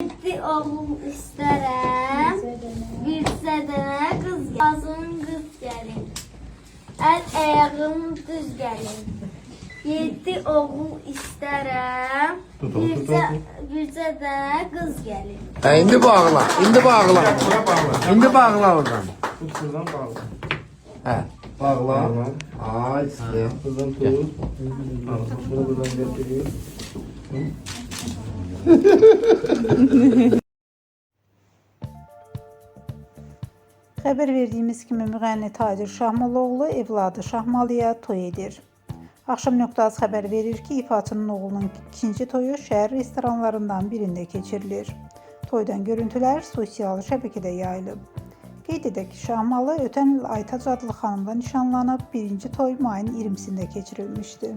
Bir oğul istərəm, bircə dənə qız gəlir. Ağzım qız gəlir, əl ayağım düz gəlir. 7 oğul istərəm, bircə dənə qız gəlir. İndi bağla, indi bağla. Bura bağla. İndi bağla oradan. Tut buradan bağla. Hə, bağla. Ay, işte. Buradan tut. Al, bunu buradan getireyim. Xəbər verdiyimiz kimi müğənni Tacir Şahmalıoğlu evladı Şahmalıya toy edir. Axşam.az xəbər verir ki, ifaçının oğlunun ikinci toyu şəhər restoranlarından birində keçirilir. Toydan görüntülər sosial şəbəkədə yayılıb. Qeyd edək ki, Şahmalı ötən il Aytac adlı xanımla nişanlanıb, birinci toy mayın 20-sində keçirilmişdi.